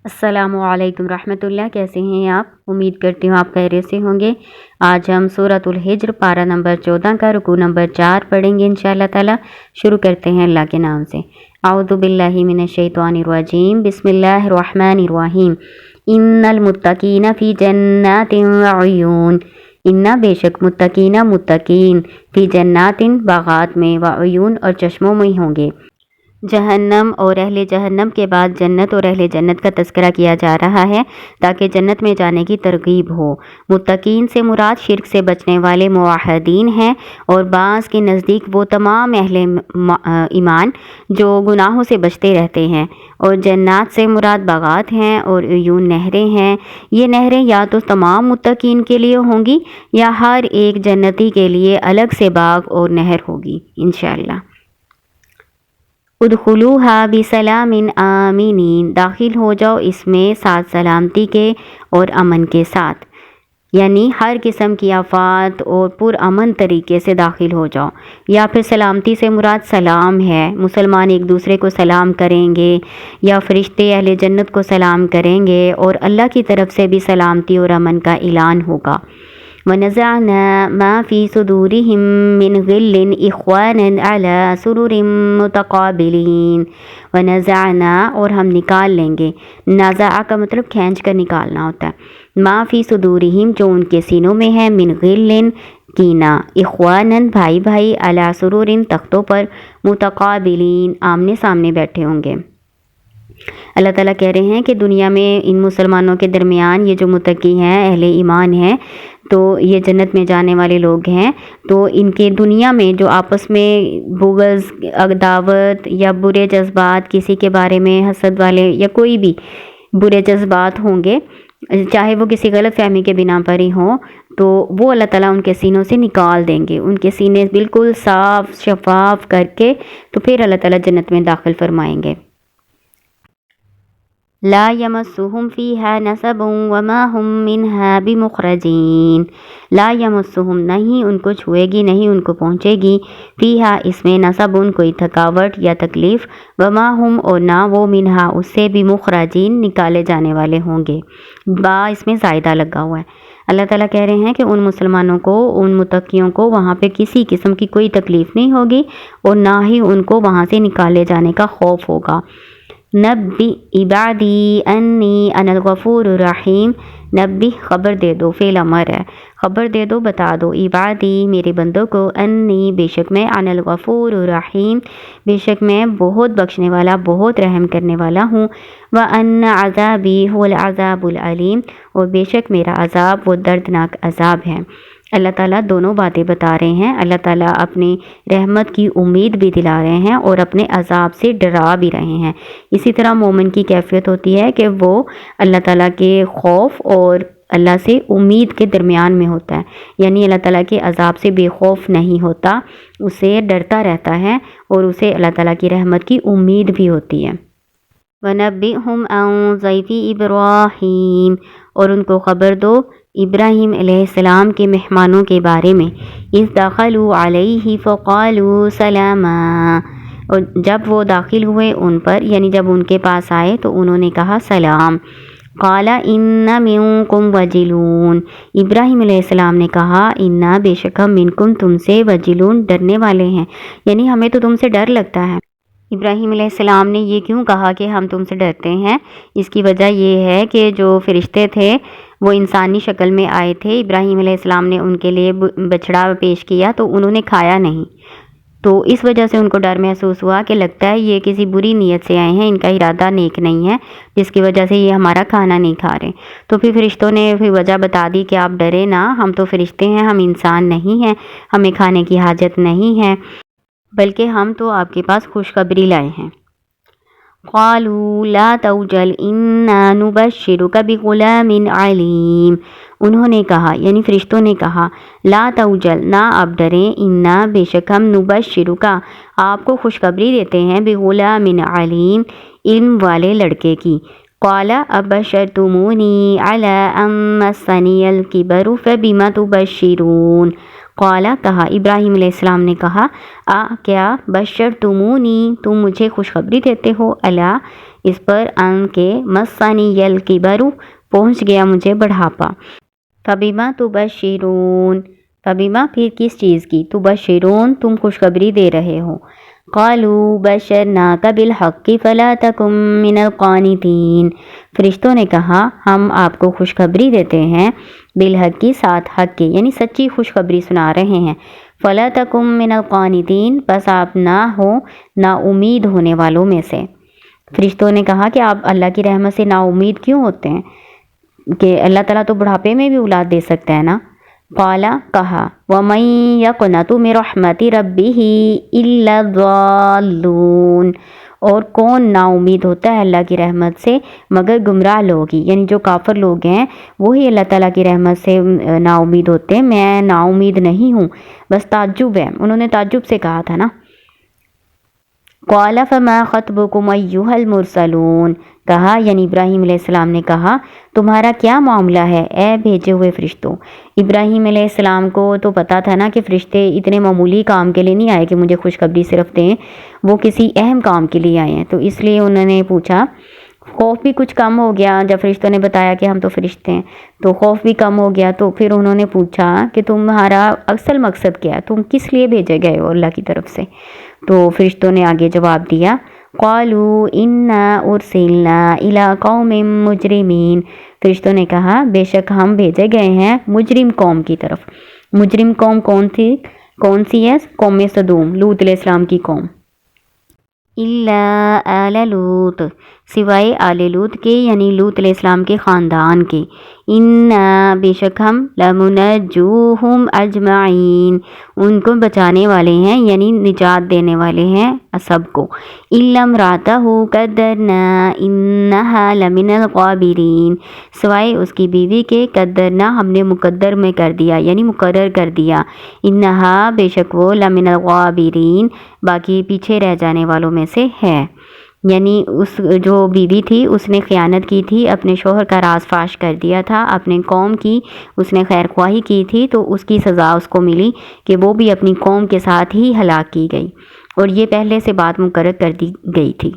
السلام علیکم رحمۃ اللہ، کیسے ہیں آپ؟ امید کرتی ہوں آپ خیریت سے ہوں گے۔ آج ہم سورۃ الحجر پارہ نمبر 14 کا رکوع نمبر 4 پڑھیں گے انشاءاللہ تعالی۔ شروع کرتے ہیں اللہ کے نام سے۔ اعوذ باللہ من الشیطان الرجیم، بسم اللہ الرحمن الرحیم۔ ان المتقین فی جنات وعیون، ان بے شک متقین فی جنات باغات میں، وعیون اور چشموں میں ہوں گے۔ جہنم اور اہل جہنم کے بعد جنت اور اہل جنت کا تذکرہ کیا جا رہا ہے تاکہ جنت میں جانے کی ترغیب ہو۔ متقین سے مراد شرک سے بچنے والے موحدین ہیں، اور بعض کے نزدیک وہ تمام اہل ایمان جو گناہوں سے بچتے رہتے ہیں۔ اور جنات سے مراد باغات ہیں، اور عیون نہریں ہیں۔ یہ نہریں یا تو تمام متقین کے لیے ہوں گی یا ہر ایک جنتی کے لیے الگ سے باغ اور نہر ہوگی انشاءاللہ۔ ادخلوها بسلام آمینین، داخل ہو جاؤ اس میں ساتھ سلامتی کے اور امن کے ساتھ، یعنی ہر قسم کی آفات اور پرامن طریقے سے داخل ہو جاؤ۔ یا پھر سلامتی سے مراد سلام ہے، مسلمان ایک دوسرے کو سلام کریں گے، یا فرشتے اہل جنت کو سلام کریں گے، اور اللہ کی طرف سے بھی سلامتی اور امن کا اعلان ہوگا۔ وَنَزَعْنَا مَا فِي صُدُورِهِم مِّنْ غِلٍّ إِخْوَانًا عَلَىٰ سُرُرٍ مُتَقَابِلِينَ۔ وَنَزَعْنَا اور ہم نکال لیں گے، نازع کا مطلب کھینچ کر نکالنا ہوتا ہے۔ مَا فِي صُدُورِهِم جو ان کے سینوں میں ہے، مِّن غِلٍّ کینہ، إِخْوَانًا بھائی بھائی، عَلَىٰ سُرُرٍ تختوں پر، مُتَقَابِلِينَ آمنے سامنے بیٹھے ہوں گے۔ اللہ تعالیٰ کہہ رہے ہیں کہ دنیا میں ان مسلمانوں کے درمیان یہ جو متقی ہیں، اہل ایمان ہیں، تو یہ جنت میں جانے والے لوگ ہیں، تو ان کے دنیا میں جو آپس میں بغض، عداوت یا برے جذبات، کسی کے بارے میں حسد والے یا کوئی بھی برے جذبات ہوں گے، چاہے وہ کسی غلط فہمی کے بنا پر ہی ہوں، تو وہ اللہ تعالیٰ ان کے سینوں سے نکال دیں گے۔ ان کے سینے بالکل صاف شفاف کر کے تو پھر اللہ تعالیٰ جنت میں داخل فرمائیں گے۔ لا يمسهم فيها نصب وما هم منها بمخرجین، لا يمسهم نہیں ان کو چھوئے گی، نہیں ان کو پہنچے گی، فیہا اس میں نصب کوئی تھکاوٹ یا تکلیف، وما هم اور نہ وہ منہا اس سے بمخرجین نکالے جانے والے ہوں گے۔ با اس میں زائدہ لگا ہوا ہے۔ اللہ تعالیٰ کہہ رہے ہیں کہ ان مسلمانوں کو، ان متقیوں کو وہاں پہ کسی قسم کی کوئی تکلیف نہیں ہوگی، اور نہ ہی ان کو وہاں سے نکالے جانے کا خوف ہوگا۔ نبی عبادی انی انا الغفور الرحیم، نبی خبر دے دو، فعل امر ہے، خبر دے دو، بتا دو، عبادی میرے بندوں کو، انی بے شک میں، انا الغفور الرحیم بے شک میں بہت بخشنے والا، بہت رحم کرنے والا ہوں، وان عذابی هو العذاب العلیم اور بے شک میرا عذاب وہ دردناک عذاب ہے۔ اللہ تعالیٰ دونوں باتیں بتا رہے ہیں۔ اللہ تعالیٰ اپنی رحمت کی امید بھی دلا رہے ہیں اور اپنے عذاب سے ڈرا بھی رہے ہیں۔ اسی طرح مومن کی کیفیت ہوتی ہے کہ وہ اللہ تعالیٰ کے خوف اور اللہ سے امید کے درمیان میں ہوتا ہے، یعنی اللہ تعالیٰ کے عذاب سے بے خوف نہیں ہوتا، اسے ڈرتا رہتا ہے، اور اسے اللہ تعالیٰ کی رحمت کی امید بھی ہوتی ہے۔ وَنَبِّئْهُمْ عَنْ ضَيْفِ إِبْرَاهِيمَ اور ان کو خبر دو ابراہیم علیہ السلام کے مہمانوں کے بارے میں، اِذْ دَخَلُوا عَلَيْهِ فَقَالُوا سَلَامًا اور جب وہ داخل ہوئے ان پر، یعنی جب ان کے پاس آئے تو انہوں نے کہا سلام۔ قَالَ إِنَّ مِنْكُمْ وَجِلُونَ ابراہیم علیہ السلام نے کہا، اِنَّا بے شک ہم، منکم تم سے، وجلون ڈرنے والے ہیں، یعنی ہمیں تو تم سے ڈر لگتا ہے۔ ابراہیم علیہ السلام نے یہ کیوں کہا کہ ہم تم سے ڈرتے ہیں؟ اس کی وجہ یہ ہے کہ جو فرشتے تھے وہ انسانی شکل میں آئے تھے، ابراہیم علیہ السلام نے ان کے لیے بچڑا پیش کیا تو انہوں نے کھایا نہیں، تو اس وجہ سے ان کو ڈر محسوس ہوا کہ لگتا ہے یہ کسی بری نیت سے آئے ہیں، ان کا ارادہ نیک نہیں ہے، جس کی وجہ سے یہ ہمارا کھانا نہیں کھا رہے۔ تو پھر فرشتوں نے پھر وجہ بتا دی کہ آپ ڈرے نہ، ہم تو فرشتے ہیں، ہم انسان نہیں ہیں، ہمیں کھانے کی حاجت نہیں ہے، بلکہ ہم تو آپ کے پاس خوشخبری لائے ہیں۔ قالوا لا توجل انا نبشرک بغلام علیم انہوں نے کہا، یعنی فرشتوں نے کہا، لا توجل نہ آپ ڈریں، انا بے شک ہم، نبشرک آپ کو خوشخبری دیتے ہیں، بغلام علیم علم والے لڑکے کی۔ قال ابشرتمونی علی ان مسنی الکبر فبم تبشرون قالا کہا، ابراہیم علیہ السلام نے کہا، کیا بشرتمونی تم مجھے خوشخبری دیتے ہو، الا اس پر ان کے مسنی الکبر پہنچ گیا مجھے بڑھاپا، فبما تبشرون فبما پھر کس چیز کی، تبشرون تم خوشخبری دے رہے ہو، قالوا بشرناک بالحق فلا تکن من القانتین فرشتوں نے کہا ہم آپ کو خوشخبری دیتے ہیں بالحق کی ساتھ حق کے، یعنی سچی خوشخبری سنا رہے ہیں، فلا تکن من القانتین پس آپ نہ ہو نا امید ہونے والوں میں سے۔ فرشتوں نے کہا کہ آپ اللہ کی رحمت سے نا امید کیوں ہوتے ہیں کہ اللہ تعالیٰ تو بڑھاپے میں بھی اولاد دے سکتا ہے نا۔ قالا کہا، وَمَن يَقْنَطُ مِن رَحْمَتِ رَبِّهِ إِلَّا الضَّالُّونَ اور کون نا امید ہوتا ہے اللہ کی رحمت سے مگر گمراہ لوگ ہی، یعنی جو کافر لوگ ہیں وہی اللہ تعالیٰ کی رحمت سے نا امید ہوتے ہیں، میں نا امید نہیں ہوں، بس تعجب ہے، انہوں نے تعجب سے کہا تھا نا۔ قَالَ فَمَا خَطْبُكُمْ أَيُّهَا الْمُرْسَلُونَ کہا، یعنی ابراہیم علیہ السلام نے کہا تمہارا کیا معاملہ ہے اے بھیجے ہوئے فرشتوں۔ ابراہیم علیہ السلام کو تو پتا تھا نا کہ فرشتے اتنے معمولی کام کے لیے نہیں آئے کہ مجھے خوشخبری صرف دیں، وہ کسی اہم کام کے لیے آئے ہیں، تو اس لیے انہوں نے پوچھا، خوف بھی کچھ کم ہو گیا جب فرشتوں نے بتایا کہ ہم تو فرشتے ہیں، تو خوف بھی کم ہو گیا، تو پھر انہوں نے پوچھا کہ تمہارا اصل مقصد کیا ہے، تم کس لیے بھیجے گئے ہو اللہ کی طرف سے؟ تو فرشتوں نے آگے جواب دیا، قالوا انا ارسلنا الى قوم مجرمین فرشتوں نے کہا بے شک ہم بھیجے گئے ہیں مجرم قوم کی طرف۔ مجرم قوم کون سی ہے؟ قوم صدوم، لوط علیہ السلام کی قوم۔ الا آل لوط سوائے آل لوط کے، یعنی لوط علیہ السلام کے خاندان کے، انا بے شک ہم لمنجوہم اجمعین ان کو بچانے والے ہیں، یعنی نجات دینے والے ہیں سب کو، الا امرأتہ قدرنا انہا لمن الغابرین سوائے اس کی بیوی کے، قدرنا ہم نے مقدر میں کر دیا یعنی مقرر کر دیا، انہا بے شک وہ لمن الغابرین باقی پیچھے رہ جانے والوں میں سے ہے، یعنی اس جو بیوی تھی اس نے خیانت کی تھی، اپنے شوہر کا راز فاش کر دیا تھا، اپنے قوم کی اس نے خیر خواہی کی تھی، تو اس کی سزا اس کو ملی کہ وہ بھی اپنی قوم کے ساتھ ہی ہلاک کی گئی، اور یہ پہلے سے بات مقرر کر دی گئی تھی۔